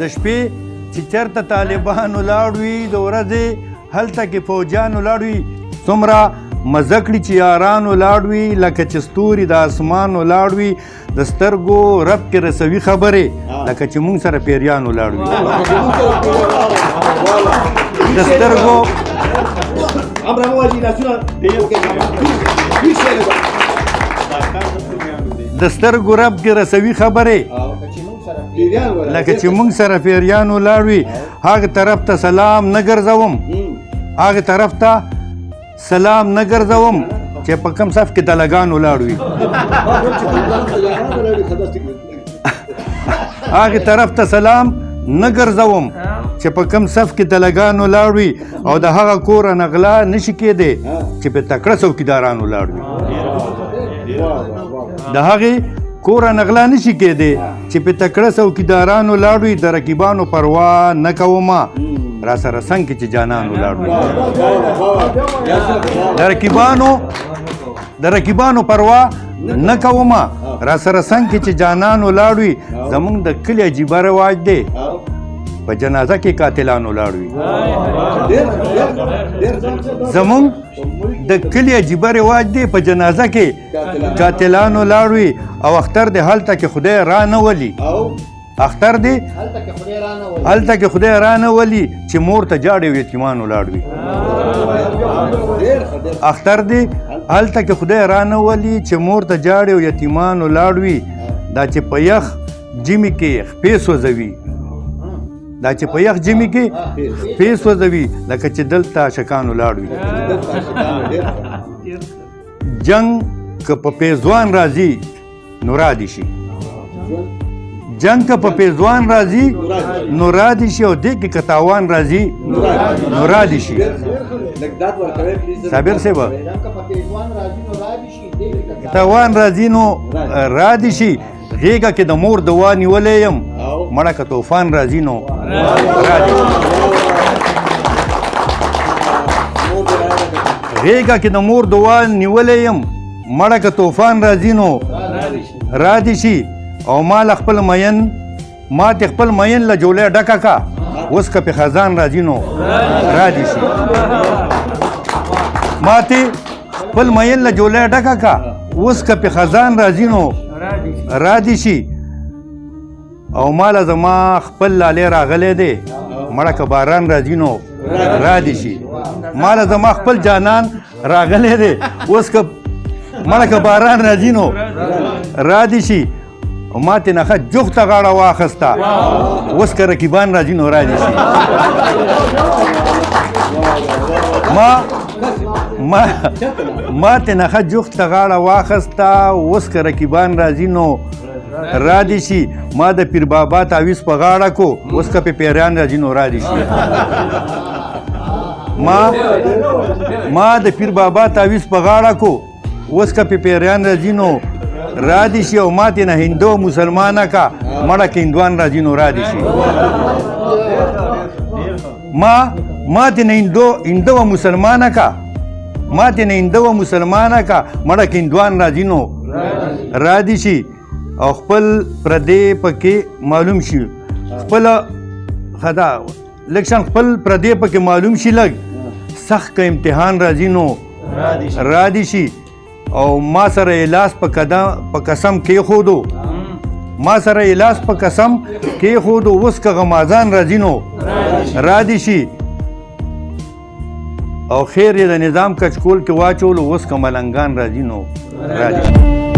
د شپې چې چېرته طالبان ولاړ وي د ورځې هلته کې فوجیان ولاړ وي څومره مزه کړي چې یاران ولاړ وي لکه چې ستوري د اسمان ولاړ وي د سترګو رب کې رسوي خبرې لکه چې موږ سره پیریان ولاړ وي د سترګو د سترګو رب کې رسوي خبرې لکه چې موږ سره پیریان ولاړ وي هغه طرف ته سلام نه ګرځوم هغه طرف ته سلام نه ګرځوم چې په کوم صف کې دلګان ولاړ وي هغه طرف ته سلام نه ګرځوم چې په کوم صف کې دلګان ولاړ وي او د هغه کوره نغلا نشي کېدی چې په تکړه څوکیداران ولاړ وي د هغې کوره نغلا نشي کېدی چې په تکړه څوکیداران ولاړ وي د رقیبانو پروا نه کومه را سره څنګ کې چې جانان ولاړ وي د رقیبانو پروا نه کومه را سره څنګ کې چې جانان ولاړ وي زمونږ د کلي عجیبه رواج دی په جنازه کې قاتلان ولاړ وي زمونږ د کلي عجیبه رواج دی په جنازه کې قاتلان ولاړ وي او اختر د هلته کې خدای را نه ولي اختر دی هلته کې خدای را نه ولي چې مور ته جاړې او یتیمان ولاړ وي اختر دی هلته کې خدای را نه ولي چې مور ته جاړې او یتیمان ولاړ وي دا چې په یخ جمي کې خپې سوځوي دا چې په یخ جمي کې خپې سوځوي لکه چې دلته شکان ولاړ وي جنګ که په پیزوان راځي نو رادي شي جنگ که په پیزوان راځي نو رادي شي او دې کې که تاوان راځي نو رادي شي صابر صاحب تاوان راځي نو رادي شي غېږه کې د مور دوا نیولی یم مړه که طوفان راځي نو رادي شي غېږه کې د مور دوا نیولی یم مړه که طوفان راځي نو رادي شي او ما خپل مین ما ته خپل مین له جوړه ډکا کا اوس که په خزان راځي نو رادي شي ما ته خپل مین له جوړه ډکا کا اوس که په خزان راځي نو رادي شي او مال زما خپل لاله راغله دی مړه که باران راځي نو رادي شي مال زما خپل جانان راغله دی اوس که مړه که باران راځي نو رادي شي او ما ته نخه جغته غاړه واخسته اوس که رقیبان راځي نو رادي شي ما ته نخه جغته غاړه واخسته اوس که رقیبان راځي نو رادي شي ما د پیر بابا تعویض په غاړه کو اوس که په پیریان راځي نو رادي شي ما د پیر بابا تعویض په غاړه کو اوس که په پیریان راځي نو رادي شي او ماته نه هندو مسلمانه کا مړه کې هندوان راځي نو رادي شي ماته نه هندو مسلمانه کا ماته نه هندو مسلمانه کا مړه کې هندوان راځي نو رادي شي او خپل پردې پکې معلوم شي خپل خدا لکشن خپل پردې پکې معلوم شي لګ سخت که امتحان راځي نو رادي شي او ما سره الاس په قسم کېښودو ما سره الاس په قسم کېښودو اوس که غمازان راځي نو رادي شي او خیر یې د نظام کچکول کې واچولو اوس که ملنګان راځي نو رادي شي